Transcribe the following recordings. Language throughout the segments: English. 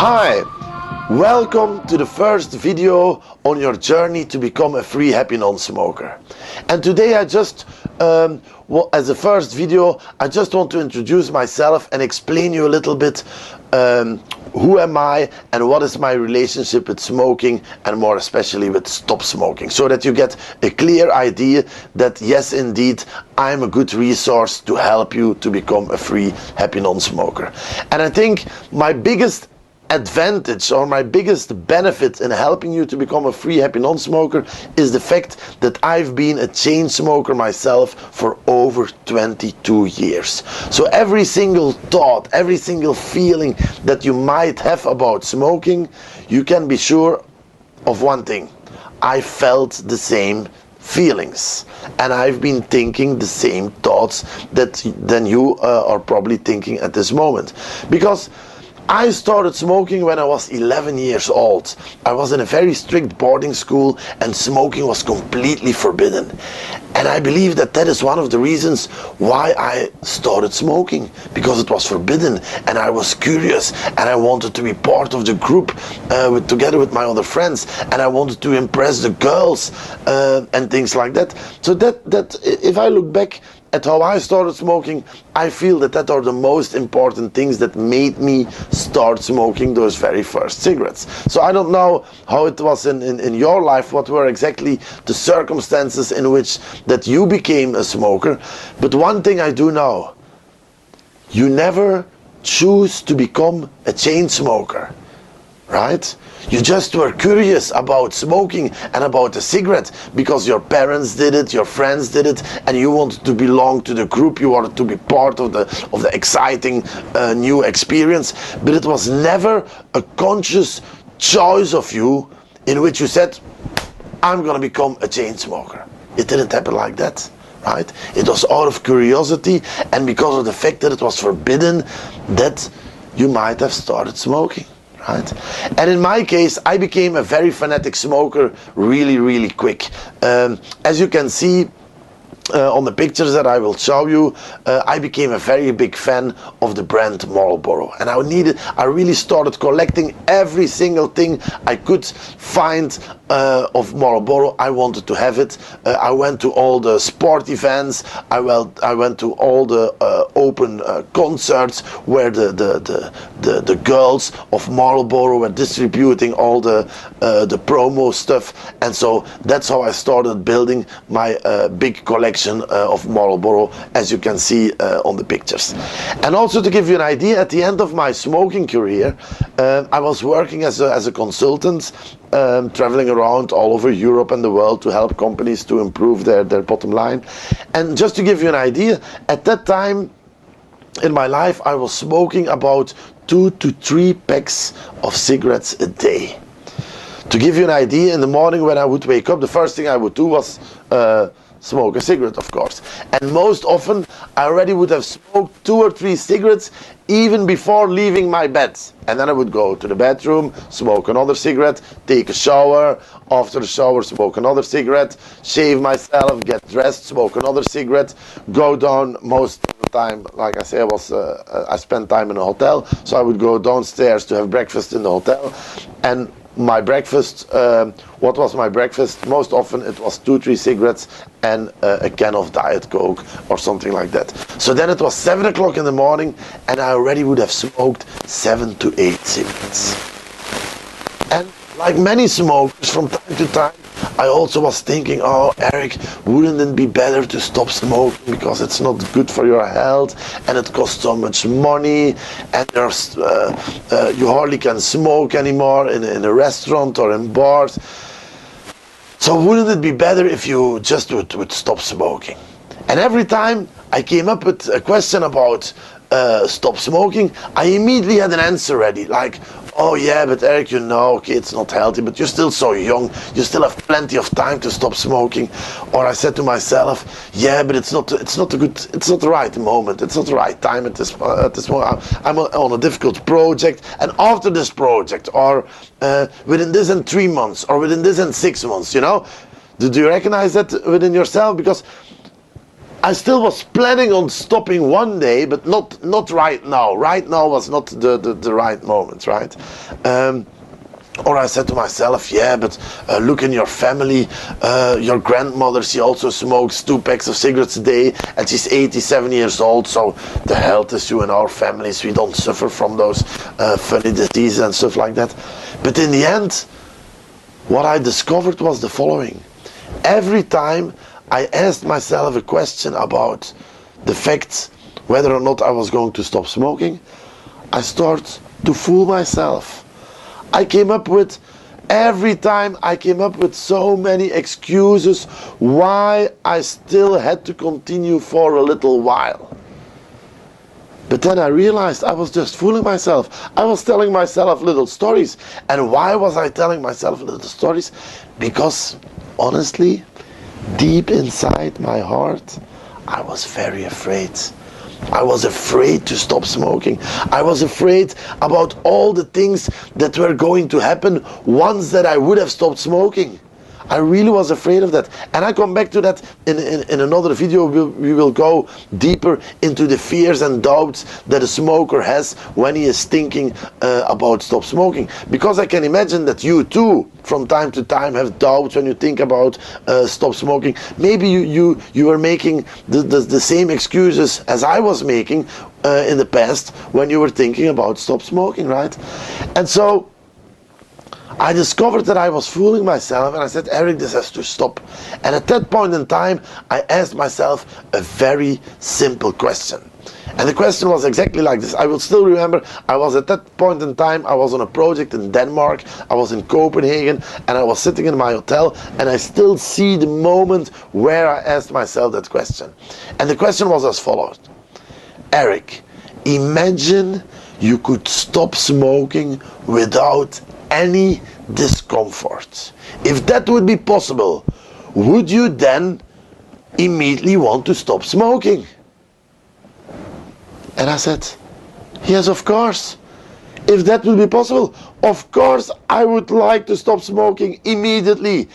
Hi, welcome to the first video on your journey to become a free happy non-smoker. And today I just, as a first video, I just want to introduce myself and explain you a little bit who am I and what is my relationship with smoking, and more especially with stop smoking, so that you get a clear idea that yes, indeed, I'm a good resource to help you to become a free happy non-smoker. And I think my biggest advantage or my biggest benefit in helping you to become a free happy non-smoker is the fact that I've been a chain smoker myself for over 22 years. So every single thought, every single feeling that you might have about smoking, you can be sure of one thing: I felt the same feelings, and I've been thinking the same thoughts that you are probably thinking at this moment. Because I started smoking when I was 11 years old. I was in a very strict boarding school and smoking was completely forbidden. And I believe that that is one of the reasons why I started smoking, because it was forbidden and I was curious and I wanted to be part of the group together with my other friends, and I wanted to impress the girls and things like that. So that if I look back at how I started smoking, I feel that are the most important things that made me start smoking those very first cigarettes. So I don't know how it was in your life, what were exactly the circumstances in which that you became a smoker, but one thing I do know: you never choose to become a chain smoker, right? You just were curious about smoking and about the cigarette because your parents did it, your friends did it, and you wanted to belong to the group. You wanted to be part of the exciting new experience. But it was never a conscious choice of you in which you said, I'm gonna become a chain smoker. It didn't happen like that, right? It was out of curiosity, and because of the fact that it was forbidden, that you might have started smoking. Right? And in my case, I became a very fanatic smoker really quick. As you can see on the pictures that I will show you, I became a very big fan of the brand Marlboro, and I really started collecting every single thing I could find of Marlboro. I wanted to have it. I went to all the sport events. I went to all the open concerts where the girls of Marlboro were distributing all the promo stuff, and so that's how I started building my big collection of Marlboro, as you can see on the pictures. And also to give you an idea, at the end of my smoking career, I was working as a consultant, traveling around all over Europe and the world to help companies to improve their bottom line. And just to give you an idea, at that time in my life, I was smoking about 2 to 3 packs of cigarettes a day. To give you an idea, in the morning when I would wake up, the first thing I would do was smoke a cigarette, of course. And most often I already would have smoked 2 or 3 cigarettes even before leaving my bed. And then I would go to the bedroom, smoke another cigarette, take a shower, after the shower smoke another cigarette, shave myself, get dressed, smoke another cigarette, go down. Most of the time, like I say, I spent time in a hotel, so I would go downstairs to have breakfast in the hotel. And my breakfast, what was my breakfast? Most often it was 2-3 cigarettes and a can of Diet Coke or something like that. So then it was 7 o'clock in the morning and I already would have smoked 7 to 8 cigarettes. And like many smokers, from time to time I also was thinking, oh Eric, wouldn't it be better to stop smoking because it's not good for your health and it costs so much money, and there's you hardly can smoke anymore in a restaurant or in bars. So wouldn't it be better if you just would stop smoking? And every time I came up with a question about stop smoking, I immediately had an answer ready, like, oh yeah, but Eric, you know, okay, it's not healthy, but you're still so young, you still have plenty of time to stop smoking. Or I said to myself, yeah, but it's not the right moment, it's not the right time at this moment. I'm on a difficult project, and after this project, or within this and 3 months, or within this and 6 months, you know. Do you recognize that within yourself? Because I still was planning on stopping one day, but not right now. Right now was not the right moment, right? Or I said to myself, yeah, but look in your family, your grandmother, she also smokes 2 packs of cigarettes a day, and she's 87 years old, so the health issue in our families, we don't suffer from those funny diseases and stuff like that. But in the end, what I discovered was the following. Every time I asked myself a question about the fact whether or not I was going to stop smoking, I started to fool myself. Every time I came up with so many excuses why I still had to continue for a little while. But then I realized I was just fooling myself. I was telling myself little stories. And why was I telling myself little stories? Because honestly, deep inside my heart, I was very afraid. I was afraid to stop smoking. I was afraid about all the things that were going to happen once that I would have stopped smoking. I really was afraid of that. And I come back to that in another video. We will go deeper into the fears and doubts that a smoker has when he is thinking about stop smoking. Because I can imagine that you too, from time to time, have doubts when you think about stop smoking. Maybe you are making the same excuses as I was making in the past when you were thinking about stop smoking, right? And so I discovered that I was fooling myself, and I said, Eric, this has to stop. And at that point in time, I asked myself a very simple question. And the question was exactly like this. I will still remember, I was at that point in time, I was on a project in Denmark, I was in Copenhagen, and I was sitting in my hotel, and I still see the moment where I asked myself that question. And the question was as follows. Eric, imagine you could stop smoking without any discomfort. If that would be possible, would you then immediately want to stop smoking? And I said, yes, of course. If that would be possible, of course I would like to stop smoking immediately.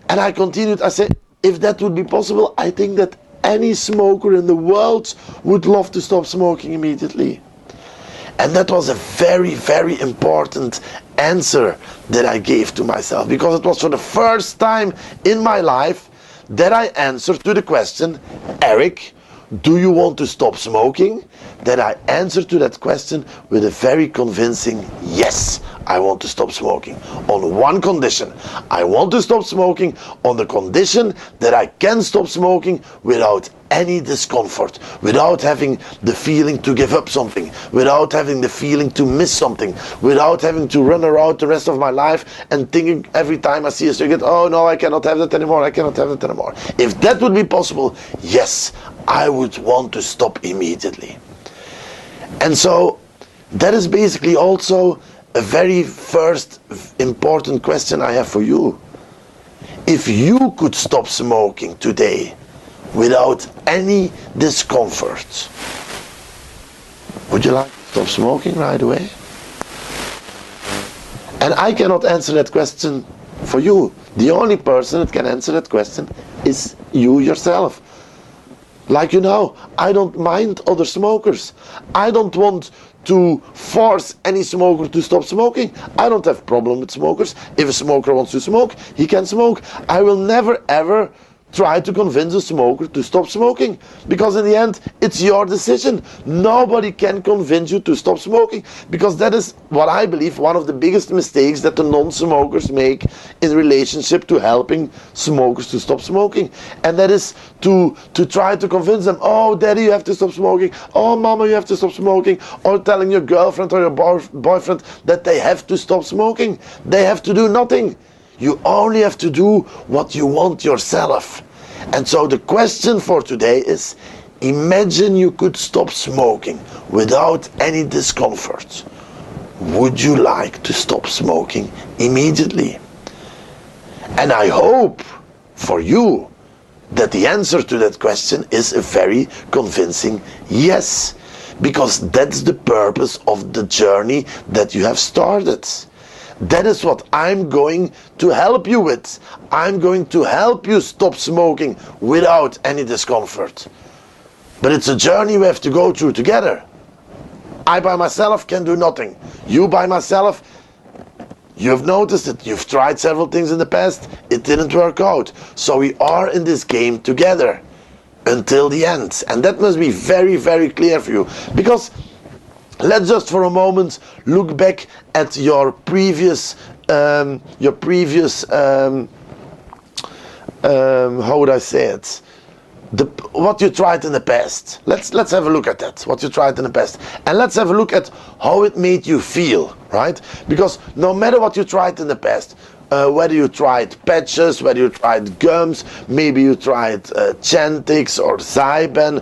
And I continued, I said, if that would be possible, I think that any smoker in the world would love to stop smoking immediately. And that was a very, very important answer that I gave to myself, because it was for the first time in my life that I answered to the question, Eric, do you want to stop smoking? That I answered to that question with a very convincing yes, I want to stop smoking. On one condition. I want to stop smoking on the condition that I can stop smoking without any discomfort, without having the feeling to give up something, without having the feeling to miss something, without having to run around the rest of my life and thinking every time I see a cigarette, oh no, I cannot have that anymore, I cannot have that anymore. If that would be possible, yes, I would want to stop immediately. And so that is basically also a very first important question I have for you. If you could stop smoking today without any discomfort, would you like to stop smoking right away? And I cannot answer that question for you. The only person that can answer that question is you yourself. Like you know, I don't mind other smokers. I don't want to force any smoker to stop smoking. I don't have problem with smokers. If a smoker wants to smoke, he can smoke. I will never ever try to convince a smoker to stop smoking, because in the end it's your decision. Nobody can convince you to stop smoking, because that is what I believe one of the biggest mistakes that the non-smokers make in relationship to helping smokers to stop smoking, and that is to try to convince them, oh daddy, you have to stop smoking, oh mama, you have to stop smoking, or telling your girlfriend or your boyfriend that they have to stop smoking. They have to do nothing. You only have to do what you want yourself. And so the question for today is, imagine you could stop smoking without any discomfort. Would you like to stop smoking immediately? And I hope for you that the answer to that question is a very convincing yes, because that's the purpose of the journey that you have started. That is what I'm going to help you with. I'm going to help you stop smoking without any discomfort. But it's a journey we have to go through together. I by myself can do nothing. You by myself, you've noticed it. You've tried several things in the past. It didn't work out. So we are in this game together until the end. And that must be very, very clear for you. Because let's just for a moment look back at your previous, how would I say it? What you tried in the past. Let's have a look at that. What you tried in the past, and let's have a look at how it made you feel, right? Because no matter what you tried in the past, whether you tried patches, whether you tried gums, maybe you tried Chantix or Zyban,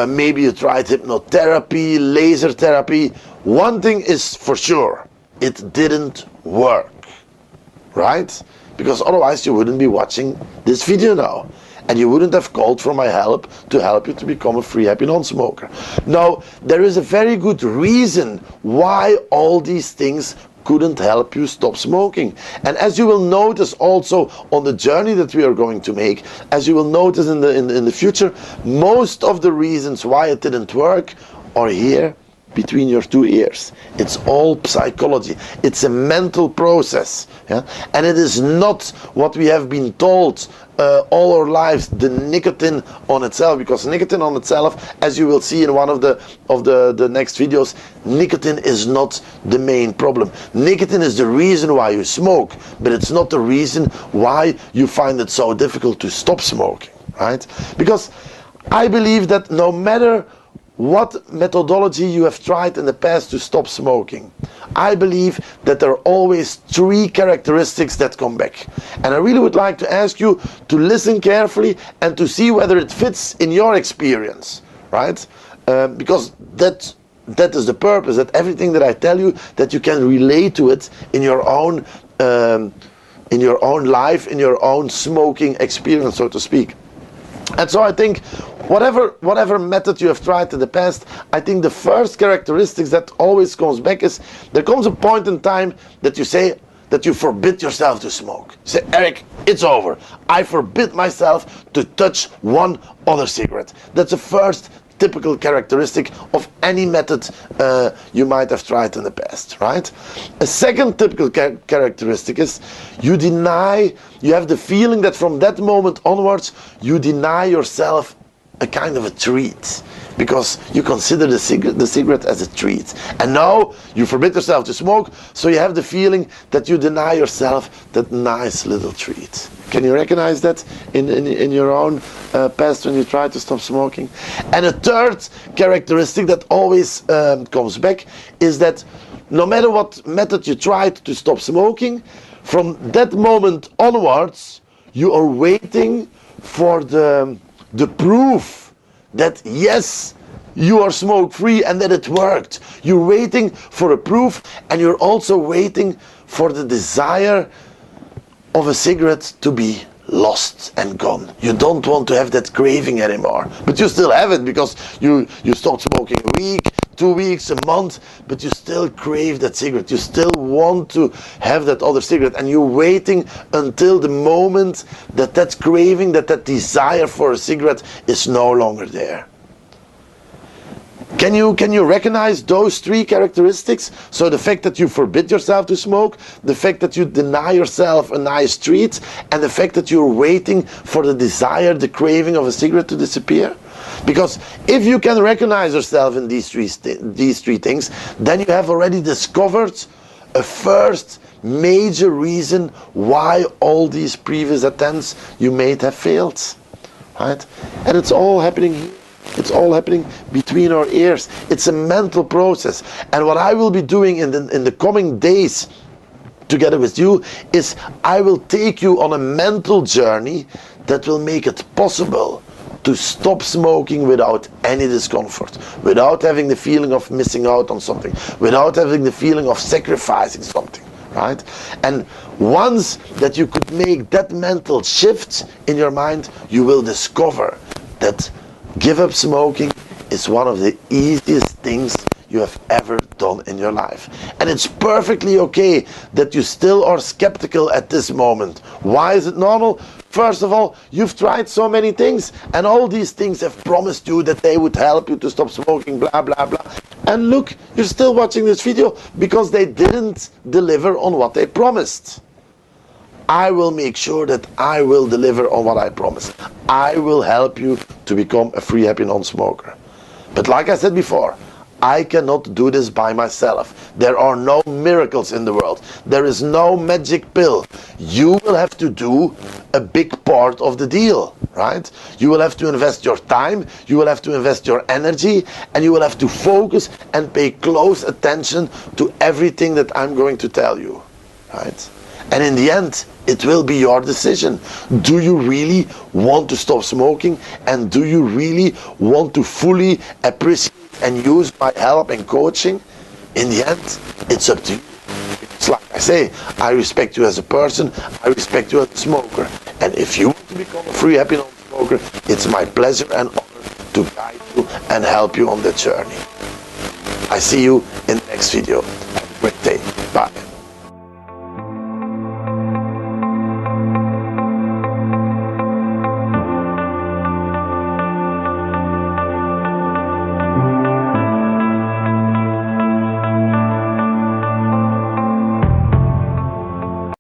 maybe you tried hypnotherapy, laser therapy. One thing is for sure: it didn't work, right? Because otherwise you wouldn't be watching this video now. And you wouldn't have called for my help to help you to become a free, happy non-smoker. Now, there is a very good reason why all these things couldn't help you stop smoking. And as you will notice also on the journey that we are going to make, as you will notice in the future, most of the reasons why it didn't work are here between your two ears. It's all psychology. It's a mental process, yeah? And it is not what we have been told all our lives, the nicotine on itself, because nicotine on itself, as you will see in one of the next videos, nicotine is not the main problem. Nicotine is the reason why you smoke, but it's not the reason why you find it so difficult to stop smoking, right? Because I believe that no matter what methodology you have tried in the past to stop smoking, I believe that there are always three characteristics that come back. And I really would like to ask you to listen carefully and to see whether it fits in your experience, right? Because that is the purpose, that everything that I tell you, that you can relate to it in your own life, in your own smoking experience, so to speak. And so I think whatever method you have tried in the past, I think the first characteristics that always comes back is there comes a point in time that you say that you forbid yourself to smoke. You say, Eric, it's over. I forbid myself to touch one other cigarette. That's the first typical characteristic of any method you might have tried in the past, right? A second typical characteristic is you have the feeling that from that moment onwards you deny yourself a kind of a treat, because you consider the cigarette as a treat. And now you forbid yourself to smoke, so you have the feeling that you deny yourself that nice little treat. Can you recognize that in your own past when you try to stop smoking? And a third characteristic that always comes back is that no matter what method you tried to stop smoking, from that moment onwards, you are waiting for the proof that yes, you are smoke free and that it worked. You're waiting for a proof, and you're also waiting for the desire of a cigarette to be lost and gone. You don't want to have that craving anymore, but you still have it because you stopped smoking a week, 2 weeks, a month, but you still crave that cigarette. You still want to have that other cigarette, and you're waiting until the moment that craving, that desire for a cigarette is no longer there. Can you recognize those three characteristics? So the fact that you forbid yourself to smoke, the fact that you deny yourself a nice treat, and the fact that you're waiting for the desire, the craving of a cigarette to disappear? Because if you can recognize yourself in these three things, then you have already discovered a first major reason why all these previous attempts you made have failed, right? And it's all happening here. It's all happening between our ears. It's a mental process. And what I will be doing in the coming days together with you is I will take you on a mental journey that will make it possible to stop smoking without any discomfort, without having the feeling of missing out on something, without having the feeling of sacrificing something, right? And once that you could make that mental shift in your mind, you will discover that give up smoking is one of the easiest things you have ever done in your life. And it's perfectly okay that you still are skeptical at this moment. Why is it normal? First of all, you've tried so many things, and all these things have promised you that they would help you to stop smoking, blah, blah, blah. And look, you're still watching this video because they didn't deliver on what they promised. I will make sure that I will deliver on what I promised. I will help you to become a free, happy non-smoker. But like I said before, I cannot do this by myself. There are no miracles in the world. There is no magic pill. You will have to do a big part of the deal, right? You will have to invest your time, you will have to invest your energy, and you will have to focus and pay close attention to everything that I'm going to tell you, right? And in the end, it will be your decision. Do you really want to stop smoking? And do you really want to fully appreciate and use my help and coaching? In the end, it's up to you. It's like I say, I respect you as a person, I respect you as a smoker. And if you want to become a free, happy non-smoker, it's my pleasure and honor to guide you and help you on that journey. I see you in the next video. Have a great day. Bye.